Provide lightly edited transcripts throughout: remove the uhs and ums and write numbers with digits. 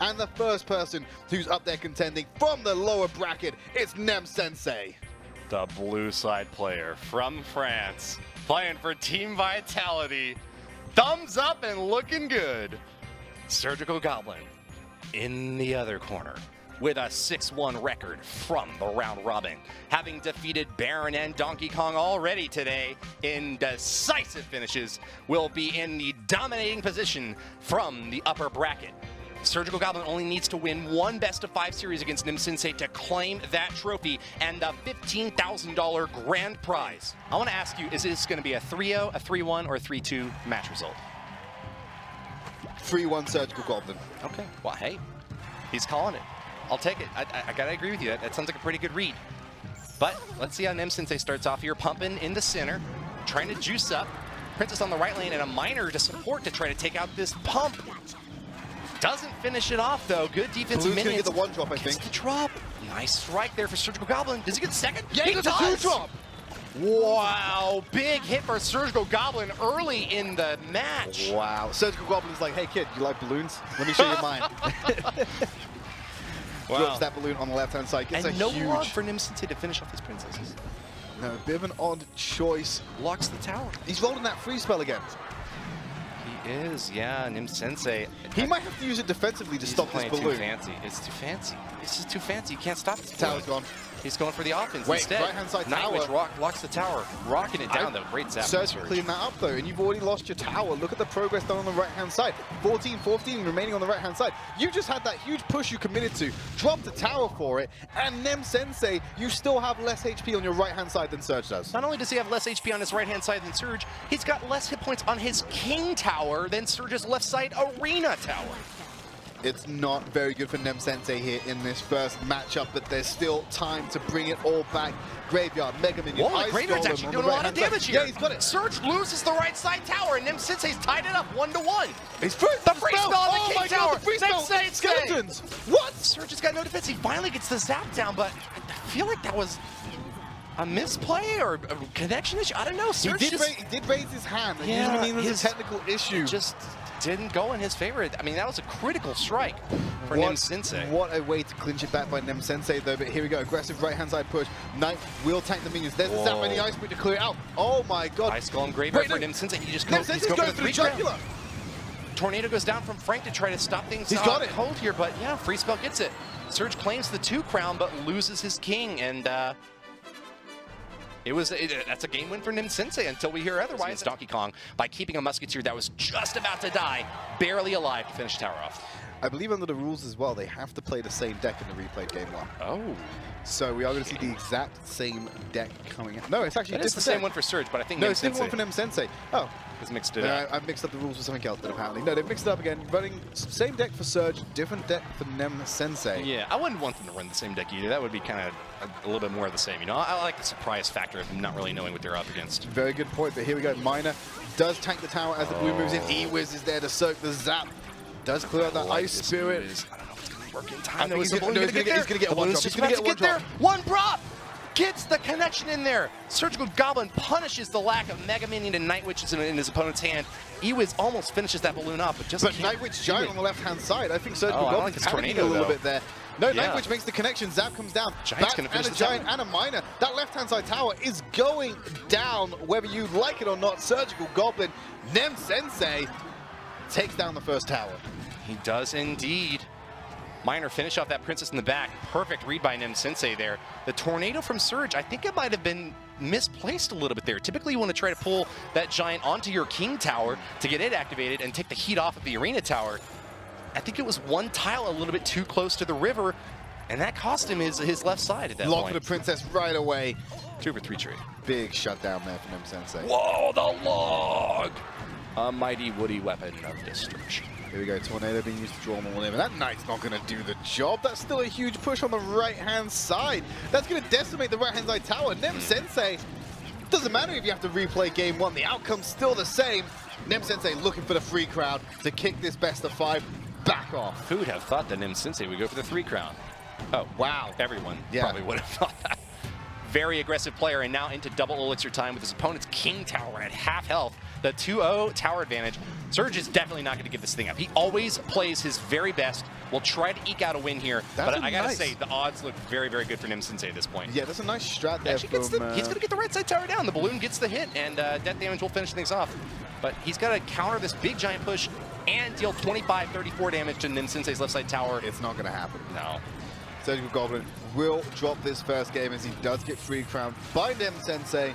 And the first person who's up there contending from the lower bracket is Nem Sensei. The blue side player from France, playing for Team Vitality. Thumbs up and looking good. Surgical Goblin in the other corner with a 6-1 record from the round robin, having defeated Baron and Donkey Kong already today in decisive finishes, will be in the dominating position from the upper bracket. Surgical Goblin only needs to win one best-of-5 series against Nem Sensei to claim that trophy and the $15,000 grand prize. I want to ask you, is this going to be a 3-0, a 3-1, or a 3-2 match result? 3-1 Surgical Goblin. Okay, well, hey, he's calling it. I'll take it. I gotta agree with you. That sounds like a pretty good read. But let's see how Nem Sensei starts off here, pumping in the center, trying to juice up. Princess on the right lane and a Miner to support to try to take out this pump. Doesn't finish it off though. Good defensive minions. Gonna get the one drop, I think. Gets the drop. Nice strike there for Surgical Goblin. Does he get the second? Yeah, he does. A two drop. Wow, big hit for Surgical Goblin early in the match. Wow, Surgical Goblin's like, hey kid, you like balloons? Let me show you mine. Wow. Drops that balloon on the left-hand side. Gets and a no huge... log for Nem Sensei to finish off his princesses. No, a bit of an odd choice. Locks the tower. He's rolling that free spell again. He is, yeah, Nem Sensei. He might have to use it defensively to stop this balloon. Too fancy. It's too fancy. This is too fancy. You can't stop this. Tower's gone. He's going for the offense Wait, instead. right-hand side tower. Nightwish locks the tower, rocking it down though. Great zap. Surge clean that up though, and you've already lost your tower. Look at the progress done on the right-hand side. 14-14 remaining on the right-hand side. You just had that huge push you committed to, dropped the tower for it, and Nem Sensei, you still have less HP on your right-hand side than Surge does. Not only does he have less HP on his right-hand side than Surge, he's got less hit points on his King Tower than Surge's left side Arena Tower. It's not very good for Nem Sensei here in this first matchup, but there's still time to bring it all back. Graveyard, Mega Minion, Whoa, the Graveyard's actually doing a lot of damage here. Yeah, he's got it. Surge loses the right side tower, and Nem Sensei's tied it up 1-1. He's free. The free spell on the King Tower. The free spell. Skeletons. What? Surge has got no defense. He finally gets the zap down, but I feel like that was a misplay or a connection issue. I don't know. Surge he did raise his hand. Yeah, usually means it's a technical issue. Just didn't go in his favor. I mean, that was a critical strike for Nem Sensei. What a way to clinch it back by Nem Sensei, though. But here we go. Aggressive right-hand side push. Knight will tank the minions. There's the zap and the ice break to clear it out. Oh my god. Ice Golem Graveyard for Nem Sensei. He just goes for the jugular. Tornado goes down from Frank to try to stop things. He's got it. Cold here, but yeah, free spell gets it. Surge claims the 2 crown, but loses his king, and that's a game win for Nem Sensei until we hear otherwise. Donkey Kong, by keeping a Musketeer that was just about to die, barely alive to finish tower off. I believe under the rules as well, they have to play the same deck in the replayed game 1. Oh. So we are going to see the exact same deck coming out. No, it's actually it's the same one for Surge, but I think Nem it's different one for Nem Sensei. Oh. Has mixed it up. I've mixed up the rules with something else then apparently. No, they've mixed it up again. Running same deck for Surge, different deck for Nem Sensei. Yeah, I wouldn't want them to run the same deck either. That would be kind of a little bit more of the same. You know, I like the surprise factor of them not really knowing what they're up against. Very good point, but here we go. Miner does tank the tower as the blue moves in. E-Wiz is there to soak the zap. Does clear out that Ice Spirit. I don't know if it's going to work in time. He's going to get one drop. He's going to get one drop. One drop! Gets the connection in there. Surgical Goblin punishes the lack of Mega Minion and Night Witch in his opponent's hand. Ewiz almost finishes that balloon up, but just Night Witch Giant on the left-hand side. I think Surgical Goblin's like tornado a little bit there. No, yeah. Night Witch makes the connection. Zap comes down. Giant's gonna finish and a Giant and a Miner. That left-hand side tower is going down, whether you like it or not. Surgical Goblin, Nem Sensei takes down the first tower. He does indeed. Miner finish off that Princess in the back. Perfect read by Nem Sensei there. The Tornado from Surge, I think it might have been misplaced a little bit there. Typically you want to try to pull that Giant onto your King Tower to get it activated and take the heat off of the Arena Tower. I think it was one tile a little bit too close to the river, and that cost him his left side at that Lock point. for the Princess right away. 2 for 3 trade. Big shutdown there for Nem Sensei. Whoa, the log! A mighty woody weapon of destruction. Here we go, Tornado being used to draw more in. That Knight's not going to do the job. That's still a huge push on the right-hand side. That's going to decimate the right-hand side tower. Nem Sensei, doesn't matter if you have to replay game 1. The outcome's still the same. Nem Sensei looking for the free crowd to kick this best-of-5 back off. Who would have thought that Nem Sensei would go for the 3 crown? Oh, wow. Everyone probably would have thought that. Very aggressive player, and now into double elixir time with his opponent's King Tower at half health. The 2-0 tower advantage. Surge is definitely not going to give this thing up. He always plays his very best will try to eke out a win here. That's but I gotta nice. say, the odds look very, very good for Nim Sensei at this point. Yeah, that's a nice strat there Actually from... he's gonna get the right side tower down. The balloon gets the hit, and death damage will finish things off. But he's got to counter this big giant push and deal 25, 34 damage to Nim Sensei's left side tower. It's not going to happen. No. Surgical Goblin will drop this first game as he does get free crowned by Nim Sensei.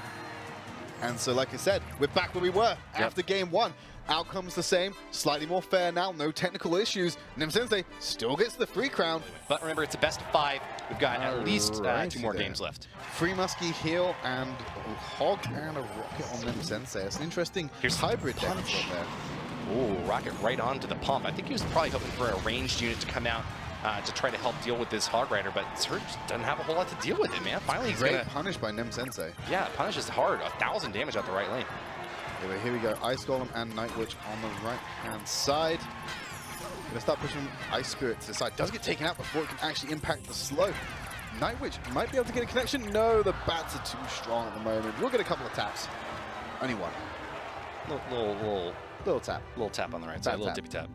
And so, like I said, we're back where we were after game one. Outcome's the same, slightly more fair now, no technical issues. Nim Sensei still gets the free crown. But remember, it's a best of 5. We've got at least 2 more there. games left. Free Muskie heal and a hog and a rocket on Nim Sensei. It's an interesting hybrid deck from there. Ooh, rocket right onto the pump. I think he was probably hoping for a ranged unit to come out to try to help deal with this Hog Rider, but Surge doesn't have a whole lot to deal with it, man. Finally, he's Great punish by Nim Sensei. Yeah, punishes hard. 1,000 damage out the right lane. Yeah, but here we go. Ice Golem and Night Witch on the right-hand side. Gonna start pushing Ice Spirit to the side. Does get taken out before it can actually impact the slow. Night Witch might be able to get a connection. No, the bats are too strong at the moment. We'll get a couple of taps. Only one. Little tap. Little tap on the right side. A little tippy tap.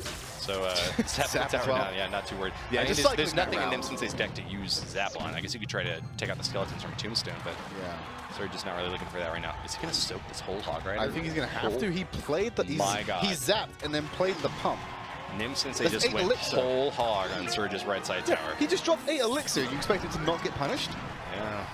So, Zap Zap tower as well. down. Yeah, not too worried. Yeah, I mean, just there's cycling nothing that in Nim round. Sensei's deck to use Zap on. I guess you could try to take out the skeletons from Tombstone, but Yeah. Surge is not really looking for that right now. Is he going to soak this whole Hog Rider? I think he's gonna have to. He played the. My God. He zapped and then played the pump. Nim Sensei That's just 8 went elixir. whole hog on Surge's right side tower. He just dropped 8 elixir. You expect it to not get punished? Yeah.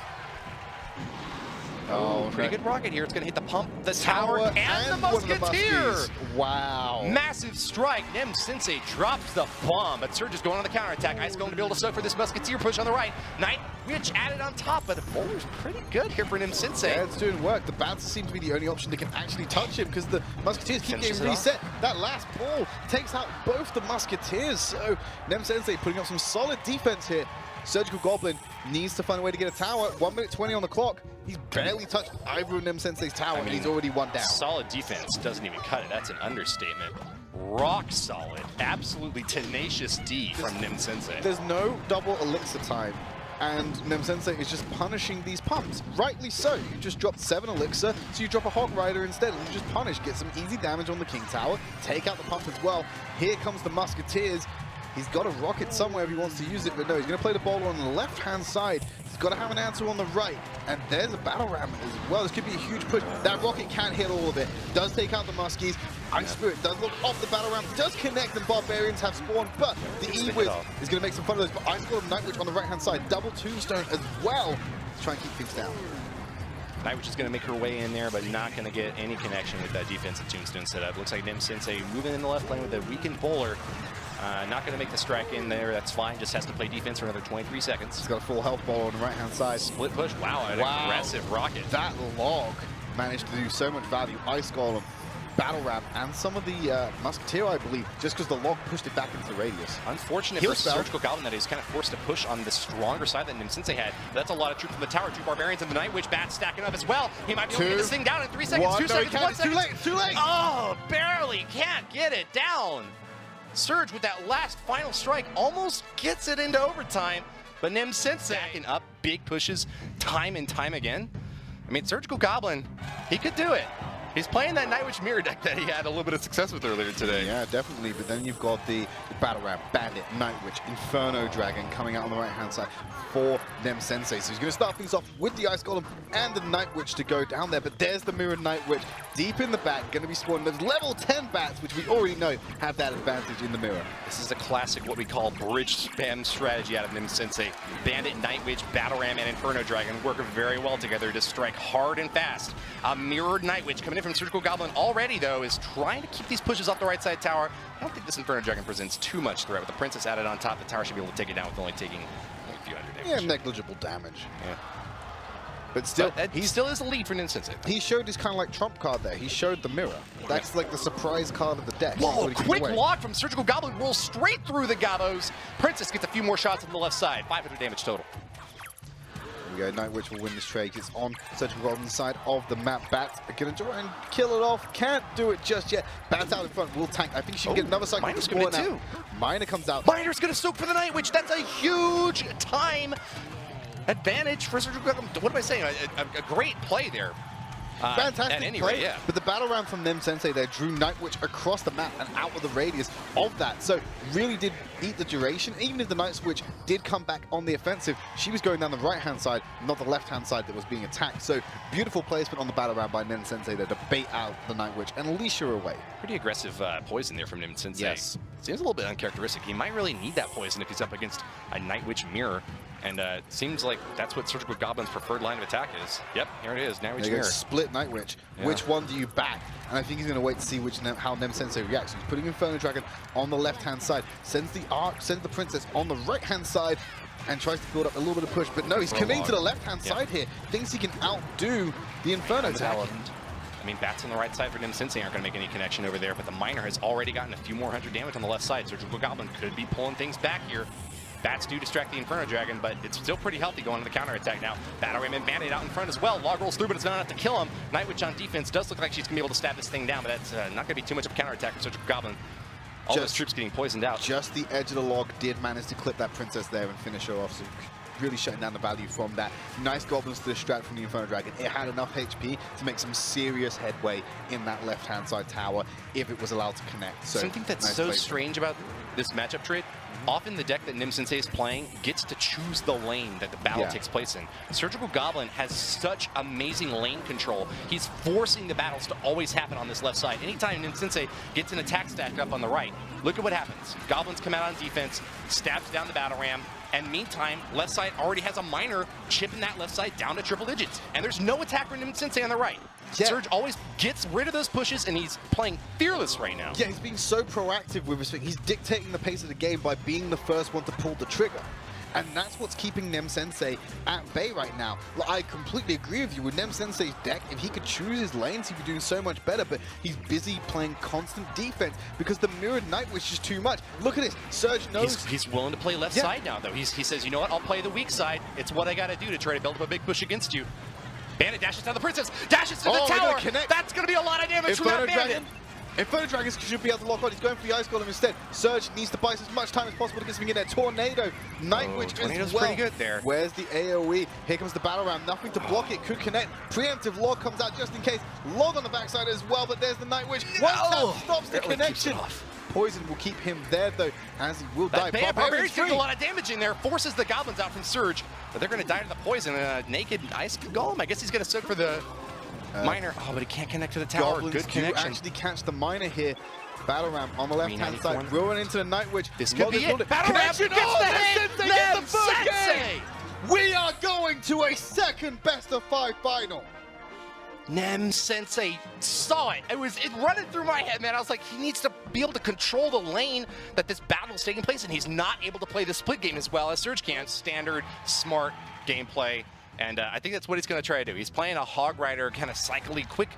Oh, Pretty good rocket here. It's going to hit the pump, the tower, and the one of the Musketeer. Muskies. Wow. Massive strike. Nim Sensei drops the bomb, but Surge is going on the counterattack. Ice going to be able to soak for this Musketeer push on the right. Night Witch added on top, but the bowler's pretty good here for Nim Sensei. Yeah, it's doing work. The bats seem to be the only option that can actually touch him because the Musketeers keep Finishes getting it off. reset. That last ball takes out both the Musketeers. So Nim Sensei putting up some solid defense here. Surgical Goblin needs to find a way to get a tower. 1 minute 20 on the clock. He's barely touched either of Nim Sensei's tower, and he's already one down. Solid defense doesn't even cut it. That's an understatement. Rock solid. Absolutely tenacious D from Nim Sensei. There's no double elixir time, and Nim Sensei is just punishing these pumps. Rightly so. You just dropped 7 elixir, so you drop a Hog Rider instead, and you just punish. Get some easy damage on the King Tower. Take out the pump as well. Here comes the Musketeers. He's got a rocket somewhere if he wants to use it, but no, he's going to play the bowler on the left-hand side. He's got to have an answer on the right, and there's a battle ram as well. This could be a huge push. That rocket can't hit all of it. Does take out the Muskies. Ice Spirit does look off the battle ram, does connect, and Barbarians have spawned, but the E-Wiz is going to make some fun of those. But Ice Golem Night Witch on the right-hand side, double tombstone as well to try and keep things down. Night Witch is going to make her way in there, but not going to get any connection with that defensive tombstone setup. Looks like Nim Sensei moving in the left lane with a weakened bowler. Not going to make the strike in there. That's fine. Just has to play defense for another 23 seconds. He's got a full health ball on the right-hand side. Split push. Wow, an aggressive rocket. That log managed to do so much value. Ice Golem, Battle Ram, and some of the Musketeer, I believe, just because the log pushed it back into the radius. Unfortunate for Surgical Goblin that he's kind of forced to push on the stronger side that Nim Sensei had. But that's a lot of troops from the tower. 2 Barbarians and the Night Witch Bat stacking up as well. He might be able to get this thing down in 3 seconds, 2 seconds, 1 second. Too late, too late! Oh, barely can't get it down. Surge with that last final strike almost gets it into overtime, but Nim Sensei backing up big pushes time and time again. I mean, Surgical Goblin, he could do it. He's playing that Night Witch mirror deck that he had a little bit of success with earlier today. Yeah, definitely, but then you've got the Battle Ram, Bandit, Night Witch, Inferno Dragon coming out on the right-hand side for Nim Sensei. So he's going to start things off with the Ice Golem and the Night Witch to go down there, but there's the mirror Night Witch deep in the back, going to be spawning those level 10 bats, which we already know have that advantage in the mirror. This is a classic, what we call bridge spam strategy out of Nim Sensei. Bandit, Night Witch, Battle Ram, and Inferno Dragon work very well together to strike hard and fast. A mirrored Night Witch coming in from Surgical Goblin already, though, is trying to keep these pushes off the right side tower. I don't think this Inferno Dragon presents too much threat. With the Princess added on top, the tower should be able to take it down with only taking a few hundred damage. Yeah, negligible damage. Yeah. But still, he still is the lead for Nim Sensei. He showed his kind of like trump card there. He showed the mirror. That's like the surprise card of the deck. Whoa, quick lock from Surgical Goblin, rolls straight through the Gabos. Princess gets a few more shots on the left side, 500 damage total. Here we go, Night Witch will win this trade. It's on Surgical Goblin's side of the map. Bats are going to try and kill it off. Can't do it just yet. Bats out in front will tank. I think she can get another cycle. Miner's going to too. Miner comes out. Miner's going to soak for the Night Witch. That's a huge time advantage for Surgical Goblin. What am I saying? A great play there. Fantastic at any play, rate, yeah. but the battle round from Nem Sensei there drew Nightwitch across the map and out of the radius of that. So really did eat the duration. Even if the Night Switch did come back on the offensive, she was going down the right-hand side, not the left-hand side that was being attacked. So beautiful placement on the battle round by Nem Sensei there to bait out the Nightwitch and leash her away. Pretty aggressive poison there from Nem Sensei. Yes. Seems a little bit uncharacteristic. He might really need that poison if he's up against a Nightwitch mirror. And seems like that's what Surgical Goblin's preferred line of attack is. Yep, here it is, Nightwitch mirror. Split Nightwitch. Yeah. Which one do you back? And I think he's going to wait to see how Nem Sensei reacts. He's putting Inferno Dragon on the left-hand side, sends the Arc, sends the Princess on the right-hand side, and tries to build up a little bit of push. But no, he's committing to the left-hand side here. Thinks he can outdo the Inferno Tower. I mean, bats on the right side for Nem Sensei aren't going to make any connection over there, but the Miner has already gotten a few more 100 damage on the left side. Surgical Goblin could be pulling things back here. Bats do distract the Inferno Dragon, but it's still pretty healthy going to the counterattack now. Battle Ram and Band-Aid out in front as well. Log rolls through, but it's not enough to kill him. Nightwitch on defense does look like she's going to be able to stab this thing down, but that's not going to be too much of a counterattack for Surgical Goblin. All those troops getting poisoned out. Just the edge of the log did manage to clip that Princess there and finish her off. So really shutting down the value from that. Nice goblins to distract from the Inferno Dragon. It had enough HP to make some serious headway in that left-hand side tower if it was allowed to connect. So something that's nice so strange about this matchup trade, often the deck that Nem Sensei is playing gets to choose the lane that the battle takes place in. Surgical Goblin has such amazing lane control. He's forcing the battles to always happen on this left side. Anytime Nem Sensei gets an attack stacked up on the right, look at what happens. Goblins come out on defense, stabs down the battle ram, and meantime, left side already has a Miner chipping that left side down to triple digits. And there's no attack for Nem Sensei on the right. Yeah. Surge always gets rid of those pushes, and he's playing fearless right now. Yeah, he's being so proactive with his thing. He's dictating the pace of the game by being the first one to pull the trigger. And that's what's keeping Nem Sensei at bay right now. Like, I completely agree with you. With Nem Sensei's deck, if he could choose his lanes, he'd be doing so much better, but he's busy playing constant defense because the mirrored Nightwitch is too much. Look at this. Surge knows. He's willing to play left side now, though. He says, you know what, I'll play the weak side. It's what I got to do to try to build up a big push against you. Bandit dashes down the Princess, dashes to the tower. That's going to be a lot of damage from that Bandit. Inferno Dragon should be able to lock on. He's going for the Ice Golem instead. Surge needs to buy as much time as possible to get something in there. Tornado. Nightwitch as well. Pretty good there. Where's the AoE? Here comes the battle round. Nothing to block it. Could connect. Preemptive log comes out just in case. Log on the backside as well, but there's the Nightwitch. One tap stops the connection. Poison will keep him there, though, as he will die. Barbarian's taking a lot of damage in there, forces the Goblins out from Surge, but they're going to die to the poison. Naked Ice Golem, I guess he's going to soak for the Miner. Oh, but he can't connect to the tower. Goblins Good connection. actually catch the Miner here. Battle Ram on the left-hand side. We'll run into the Nightwitch. This could be it. Battle Ram gets the hit. Nem Sensei! We are going to a second best-of-5 final. Nem Sensei saw it. It running through my head, man. I was like, he needs to be able to control the lane that this battle is taking place in. He's not able to play the split game as well as Surge can. Standard, smart gameplay. And I think that's what he's going to try to do. He's playing a Hog Rider, kind of cyclically quick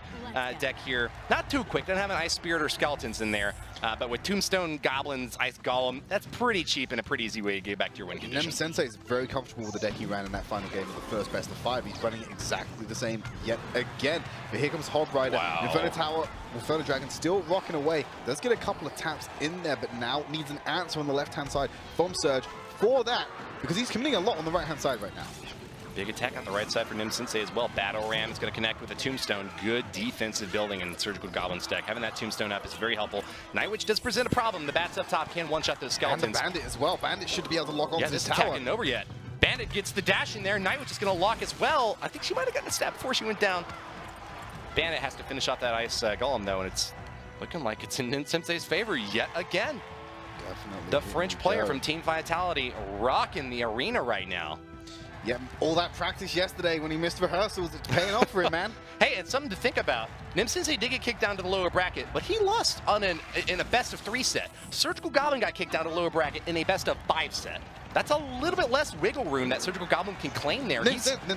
deck here. Not too quick, doesn't have an Ice Spirit or Skeletons in there. But with Tombstone, Goblins, Ice Golem, that's pretty cheap and a pretty easy way to get back to your win condition. Nem Sensei is very comfortable with the deck he ran in that final game of the first best of 5. He's running exactly the same yet again. But here comes Hog Rider. Wow. Inferno Tower, Inferno Dragon still rocking away. Does get a couple of taps in there, but now needs an answer on the left-hand side from Surge for that, because he's committing a lot on the right-hand side right now. Big attack on the right side for Nem Sensei as well. Battle Ram is going to connect with a Tombstone. Good defensive building in Surgical Goblin's deck. Having that Tombstone up is very helpful. Nightwitch does present a problem. The bats up top can one-shot those Skeletons. And the Bandit as well. Bandit should be able to lock onto this tower. Attack isn't over yet. Bandit gets the dash in there. Nightwitch is going to lock as well. I think she might have gotten a stab before she went down. Bandit has to finish off that Ice Golem, though, and it's looking like it's in Nem Sensei's favor yet again. Definitely. The French player from Team Vitality rocking the arena right now. Yeah, all that practice yesterday when he missed rehearsals, it's paying off for him, man. Hey, it's something to think about. Nem Sensei did get kicked down to the lower bracket, but he lost in a best-of-3 set. Surgical Goblin got kicked down to the lower bracket in a best-of-5 set. That's a little bit less wiggle room that Surgical Goblin can claim there. He's taking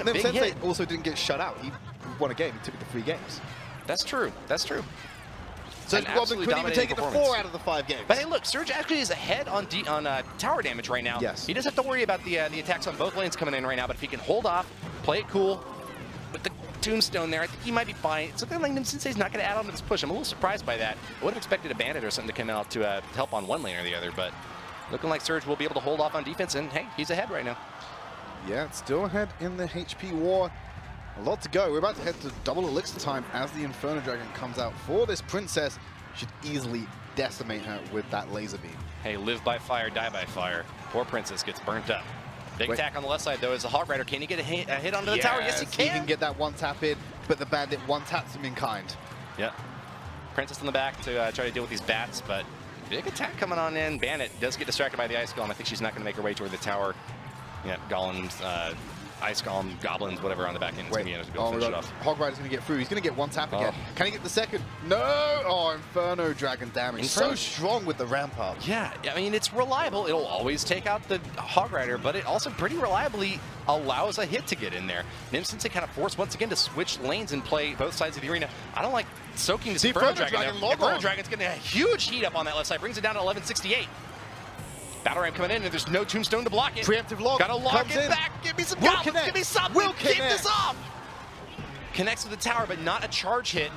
a big hit. Nem Sensei also didn't get shut out. He won a game. He took it to 3 games. That's true. That's true. Surge Goblin couldn't even take it to 4 out of the 5 games. But hey, look, Surge actually is ahead on tower damage right now. Yes. He doesn't have to worry about the attacks on both lanes coming in right now, but if he can hold off, play it cool, with the Tombstone there, I think he might be fine. It's looking like Nem Sensei's not going to add on to this push. I'm a little surprised by that. I would have expected a Bandit or something to come out to help on one lane or the other, but looking like Surge will be able to hold off on defense, and hey, he's ahead right now. Yeah, it's still ahead in the HP war. A lot to go. We're about to head to double elixir time as the Inferno Dragon comes out for this princess. Should easily decimate her with that laser beam. Hey, live by fire, die by fire. Poor princess gets burnt up. Big attack on the left side, though, is a Hog Rider. Can he get a hit onto the tower? Yes, he can. He can get that one tap in, but the bandit one taps him in kind. Yep. Princess in the back to try to deal with these bats, but big attack coming on in. Bandit does get distracted by the Ice Golem. I think she's not going to make her way toward the tower. Yeah, Golems, Ice Golem, Goblins, whatever on the back end. It's going to be able to finish it off. Hog Rider's going to get through. He's going to get one tap again. Can he get the second? No! Oh, Inferno Dragon damage. So strong with the ramp up. Yeah, I mean, it's reliable. It'll always take out the Hog Rider, but it also pretty reliably allows a hit to get in there. Nimsensei kind of forced once again to switch lanes and play both sides of the arena. I don't like soaking this Inferno Dragon. Inferno Dragon's getting a huge heat up on that left side. Brings it down to 1168. Battle Ram coming in, and there's no Tombstone to block it. Preemptive log. Gotta lock it back. Give me some goblins. Give me something. Keep this off. Connects with the tower, but not a charge hit.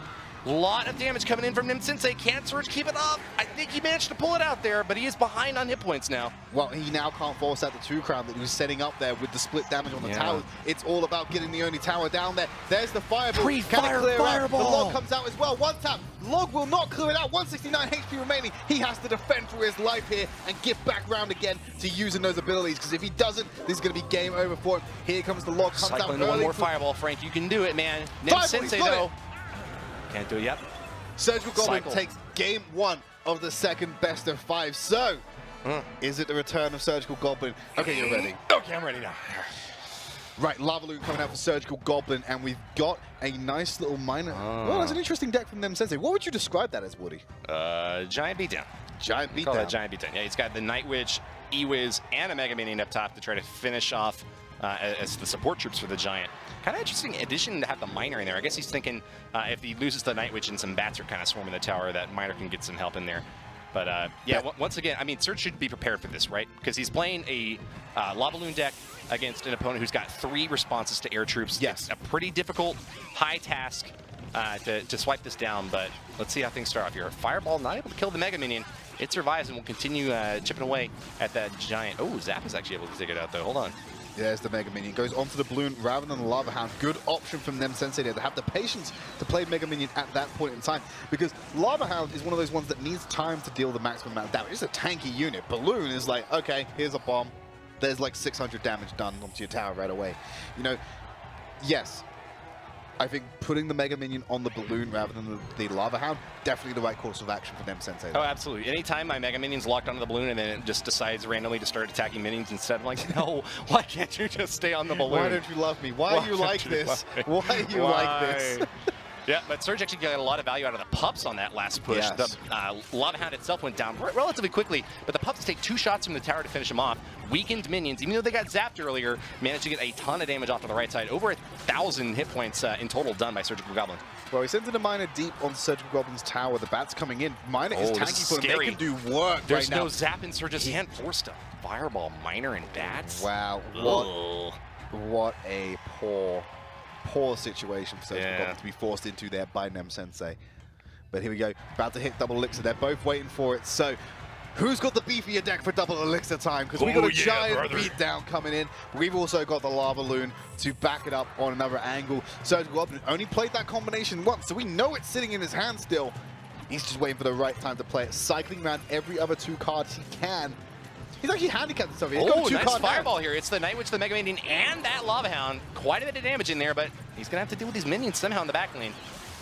Lot of damage coming in from Nimsensei. Can't Surge keep it up. I think he managed to pull it out there, but he is behind on hit points now. Well, he now can't force out the 2-crown that he was setting up there with the split damage on the tower. It's all about getting the only tower down there. There's the fireball. Pre-fire fireball. The log comes out as well. One tap. Log will not clear it out. 169 HP remaining. He has to defend for his life here and get back round again to using those abilities, because if he doesn't, this is going to be game over for him. Here comes the log. Comes Cycling out one more fireball, Frank. You can do it, man. Nimsensei, though. Can't do it yet. Surgical Goblin takes game 1 of the second best of 5. So, is it the return of Surgical Goblin? Okay, you're ready. Okay, I'm ready now. Right, Lava Loon coming out for Surgical Goblin, and we've got a nice little minor. Well, that's an interesting deck from Nimsensei. What would you describe that as, Woody? Giant beatdown. Giant beatdown. Call that giant beatdown. Yeah, he's got the Night Witch, E-Wiz, and a Mega Minion up top to try to finish off as the support troops for the Giant. Kind of interesting addition to have the Miner in there. I guess he's thinking if he loses the Night Witch and some bats are kind of swarming the tower, that Miner can get some help in there. But yeah, once again, I mean, Surge should be prepared for this, right? Because he's playing a Lava Loon deck against an opponent who's got 3 responses to air troops. Yes. It's a pretty difficult, high task to swipe this down, but let's see how things start off here. Fireball not able to kill the Mega Minion. It survives and will continue chipping away at that Giant. Oh, Zap is actually able to take it out, though. Hold on. There's the Mega Minion. Goes onto the balloon rather than the Lava Hound. Good option from Nimsensei there to have the patience to play Mega Minion at that point in time, because Lava Hound is one of those ones that needs time to deal the maximum amount of damage. It's a tanky unit. Balloon is like, okay, here's a bomb. There's like 600 damage done onto your tower right away. You know, yes, I think putting the Mega Minion on the balloon rather than the Lava Hound, definitely the right course of action for Nimsensei. Oh, absolutely. Anytime my Mega Minion's locked onto the balloon and then it just decides randomly to start attacking minions instead, I'm like, no, why can't you just stay on the balloon? Why don't you love me? Why are you like this? Why are you like this? Yeah, but Surge actually got a lot of value out of the pups on that last push. Yes. The Lava Hound itself went down relatively quickly, but the pups take 2 shots from the tower to finish him off. Weakened minions, even though they got zapped earlier, managed to get a ton of damage off to the right side. Over 1,000 hit points in total done by Surgical Goblin. Well, he sends in a Miner deep on Surgical Goblin's tower. The bats coming in. Miner is tanky for him. They can do work There's right now. no zap in Surge's hand. Forced a Fireball, Miner, and bats. Wow. What a poor situation for Surgical Goblin to be forced into there by Nimsensei. But here we go. About to hit double elixir. They're both waiting for it. So, who's got the beefier deck for double elixir time? Because we got a giant beatdown coming in. We've also got the Lava Loon to back it up on another angle. Surgical Goblin only played that combination once, so we know it's sitting in his hand still. He's just waiting for the right time to play it, cycling around every other 2 cards he can. He's actually handicapped himself here. Oh, nice fireball here. It's the Night Witch, the Mega Minion, and that Lava Hound. Quite a bit of damage in there, but he's going to have to deal with these minions somehow in the back lane.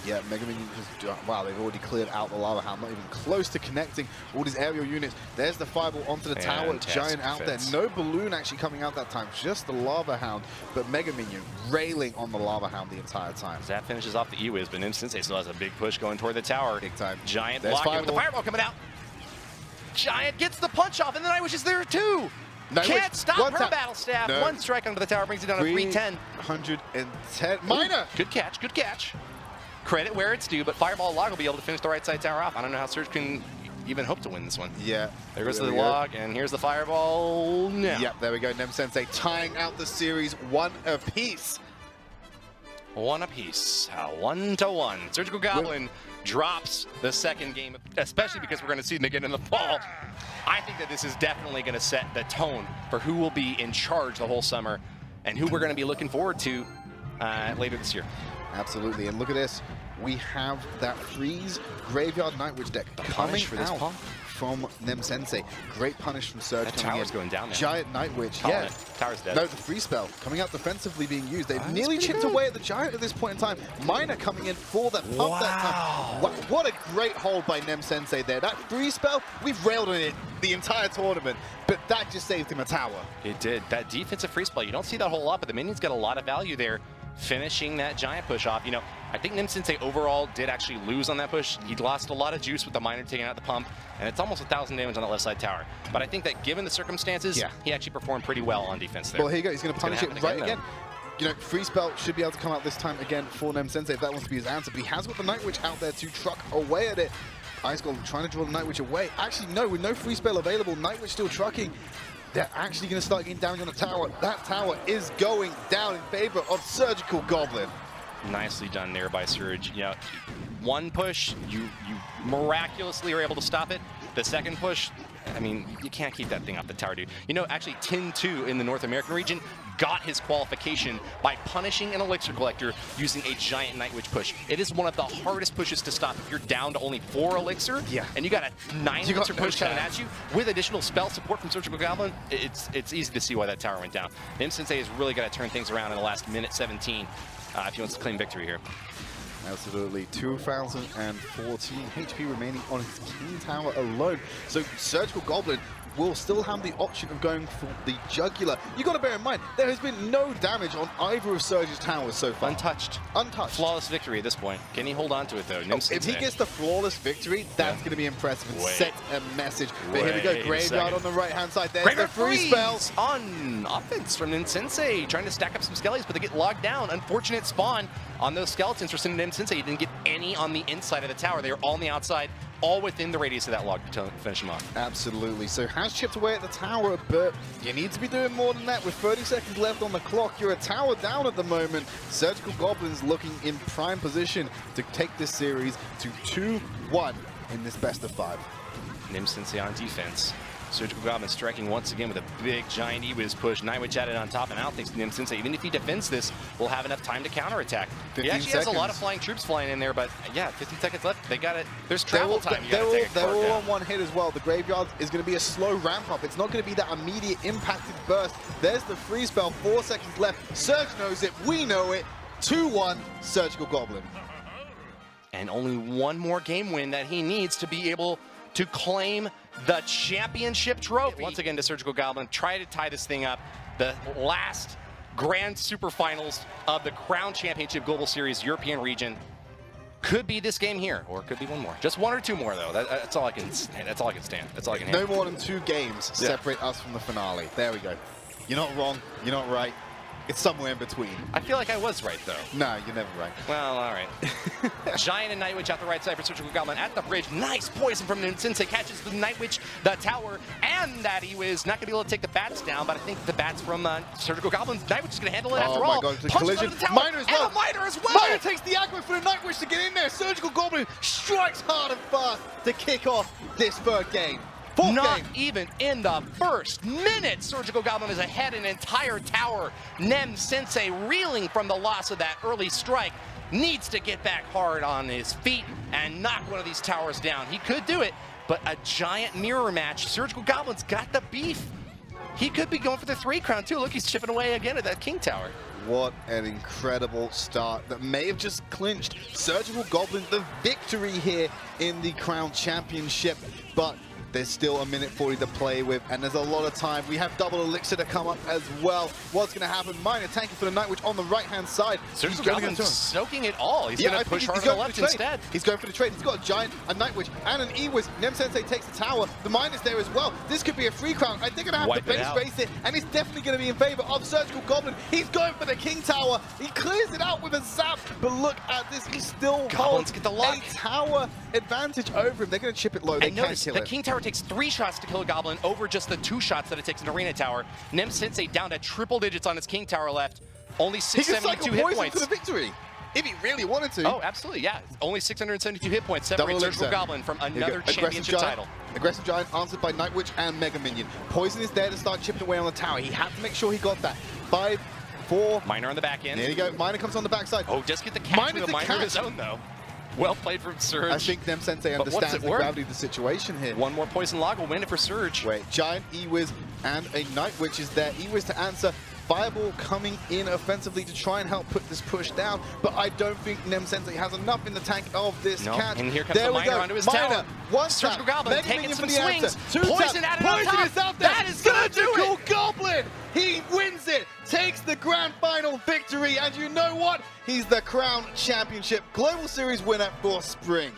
Yeah, Mega Minion just, wow, they've already cleared out the Lava Hound, not even close to connecting all these aerial units. There's the fireball onto the tower, Giant out there. No balloon actually coming out that time, just the Lava Hound, but Mega Minion railing on the Lava Hound the entire time. That finishes off the E-Wiz, but Nimsensei still has a big push going toward the tower. Big time. Giant blocking with the fireball coming out. Giant gets the punch off, and the Night Witch is there too. Can't stop her battle staff. No. 1 strike onto the tower brings it down to 310. 110. Miner! Good catch, good catch. Credit where it's due, but Fireball Log will be able to finish the right side tower off. I don't know how Surge can even hope to win this one. Yeah. There goes the Log, and here's the Fireball now. Yep, there we go. Nimsensei tying out the series 1 apiece. 1 apiece. 1-1. Surgical Goblin drops the second game, especially because we're going to see them again in the fall. I think that this is definitely going to set the tone for who will be in charge the whole summer and who we're going to be looking forward to later this year. Absolutely, and look at this. We have that freeze Graveyard Night Witch deck coming for this out pump from Nem Sensei. Great punish from Surge. That tower's going down now. Giant Night Witch, yeah. Tower's dead. No, the free spell coming out defensively being used. They've nearly chipped good. away at the Giant at this point in time. Miner coming in for that pump that time. Wow, what a great hold by Nem Sensei there. That free spell, we've railed on it the entire tournament, but that just saved him a tower. It did. That defensive free spell, you don't see that a whole lot, but the minion's got a lot of value there, finishing that Giant push off. You know, I think Nem Sensei overall did actually lose on that push. He lost a lot of juice with the Miner taking out the pump, and it's almost 1,000 damage on that left side tower. But I think that given the circumstances, he actually performed pretty well on defense there. Well, here you go. He's going to punish it right again. You know, free spell should be able to come out this time again for Nem Sensei if that wants to be his answer. But he has got the Night Witch out there to truck away at it. Ice Golem trying to draw the Night Witch away. Actually, no, with no free spell available, Night Witch still trucking. They're actually going to start getting damage on the tower. That tower is going down in favor of Surgical Goblin. Nicely done there by Surge. You know, one push, you miraculously are able to stop it. The second push, I mean, you can't keep that thing off the tower, dude. You know, actually, Tin 2 in the North American region got his qualification by punishing an Elixir Collector using a Giant Night Witch push. It is one of the hardest pushes to stop if you're down to only 4 Elixir, and you got a 9 Elixir push coming at you with additional spell support from Surgical Goblin. It's easy to see why that tower went down. Nem Sensei has really got to turn things around in the last minute 17 if he wants to claim victory here. Absolutely. 2,014 HP remaining on his King Tower alone. So Surgical Goblin will still have the option of going for the Jugular. You got to bear in mind, there has been no damage on either of Surge's towers so far. Untouched. Untouched. Flawless victory at this point. Can he hold on to it, though? If he gets the flawless victory, that's going to be impressive and set a message. But here we go, Graveyard on the right-hand side. There's the free spells. On offense from Nem Sensei, trying to stack up some skellies, but they get logged down. Unfortunate spawn on those skeletons for Nem Sensei. He didn't get any on the inside of the tower. They were all on the outside, all within the radius of that log to finish him off. Absolutely. So has chipped away at the tower, but you need to be doing more than that. With 30 seconds left on the clock, you're a tower down at the moment. Surgical Goblin's looking in prime position to take this series to 2-1 in this best of 5. Nem Sensei on defense. Surgical Goblin striking once again with a big Giant E-Wiz push. Night Witch added on top, and I don't think Nem Sensei, even if he defends this, will have enough time to counterattack. He actually has a lot of flying troops flying in there, but yeah, 15 seconds left. They got it. There's travel time. They're all on one hit as well. The Graveyard is going to be a slow ramp up. It's not going to be that immediate impacted burst. There's the free spell. 4 seconds left. Surge knows it. We know it. 2-1 Surgical Goblin. And only one more game win that he needs to be able to claim the championship trophy. Once again to Surgical Goblin, try to tie this thing up. The last Grand Super Finals of the Crown Championship Global Series European region could be this game here, or it could be one more. Just 1 or 2 more, though. That's all I can. That's all I can stand. That's all I can handle. No more than 2 games separate us from the finale. There we go. You're not wrong. You're not right. It's somewhere in between. I feel like I was right, though. No, you're never right. Well, all right. Giant and Night Witch out the right side for Surgical Goblin at the bridge. Nice poison from Nem Sensei. Catches the Night Witch, the tower, and that E-Wiz. Not going to be able to take the bats down, but I think the bats from Surgical Goblin's Night Witch is going to handle it after all. Oh my God, the collision. Miner as well. And a Miner as well. Miner takes the aggro for the Night Witch to get in there. Surgical Goblin strikes hard and fast to kick off this third game. Not even in the first minute, Surgical Goblin is ahead an entire tower. Nem Sensei, reeling from the loss of that early strike, needs to get back hard on his feet and knock one of these towers down. He could do it, but a giant mirror match. Surgical Goblin's got the beef. He could be going for the 3 crown too. Look, he's chipping away again at that King Tower. What an incredible start that may have just clinched Surgical Goblin the victory here in the Crown Championship, but there's still a minute 40 to play with, and there's a lot of time. We have double elixir to come up as well. What's going to happen? Miner tanking for the Night Witch on the right-hand side. Surgical Goblin soaking it all. He's going to push hard on the left instead. He's going for the trade. He's got a Giant, a Night Witch, and an E-Wiz. Nem Sensei takes the tower. The Miner's there as well. This could be a free crown. I think they're going to have to base race it, and it's definitely going to be in favor of Surgical Goblin. He's going for the King Tower. He clears it out with a zap, but look at this. He still holds get the lock. a tower advantage over him. They're going to chip it low. They can't kill it. The King Tower takes 3 shots to kill a Goblin over just the 2 shots that it takes an Arena Tower. Nem Sensei down to triple digits on his King Tower left. Only 672 hit points. For the victory, if he really wanted to. Oh, absolutely, yeah. Only 672 hit points separate Surgical Goblin from another championship title. Aggressive Giant answered by Night Witch and Mega Minion. Poison is there to start chipping away on the tower. He had to make sure he got that. 5 4. Miner on the back end. There you go. Miner comes on the backside. Oh, just get the catch Miner's with a the Miner of his catch. own, though. Well played from Surge. I think Nem Sensei But what's understands it the worth? gravity of the situation here. One more Poison Log will win it for Surge. Wait, Giant E-Wiz and a Night Witch is there. E-Wiz to answer. Fireball coming in offensively to try and help put this push down, but I don't think Nem Sensei has enough in the tank of this catch. And here comes there the we Miner go. onto his Miner, tower. one Surgical tap, Goblin Mega taking Minion some for the swings. answer. Two Poison tap, added on Poison top. is out there. That is gonna do Surgical it. Goblin, he wins it, takes the grand final victory, and you know what? He's the Crown Championship Global Series winner for Spring.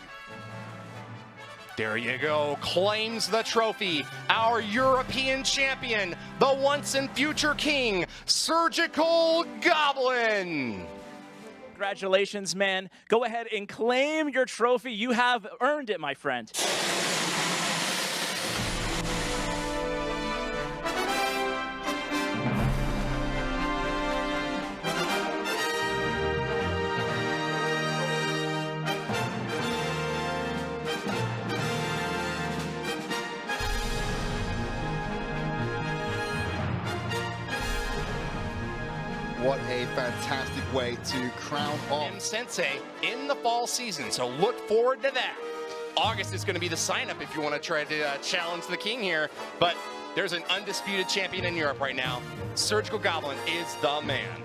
There you go, claims the trophy. Our European champion, the once and future king, Surgical Goblin. Congratulations, man. Go ahead and claim your trophy. You have earned it, my friend. What a fantastic way to crown off. Nem Sensei in the fall season, so look forward to that. August is going to be the sign-up if you want to try to challenge the king here, but there's an undisputed champion in Europe right now. Surgical Goblin is the man.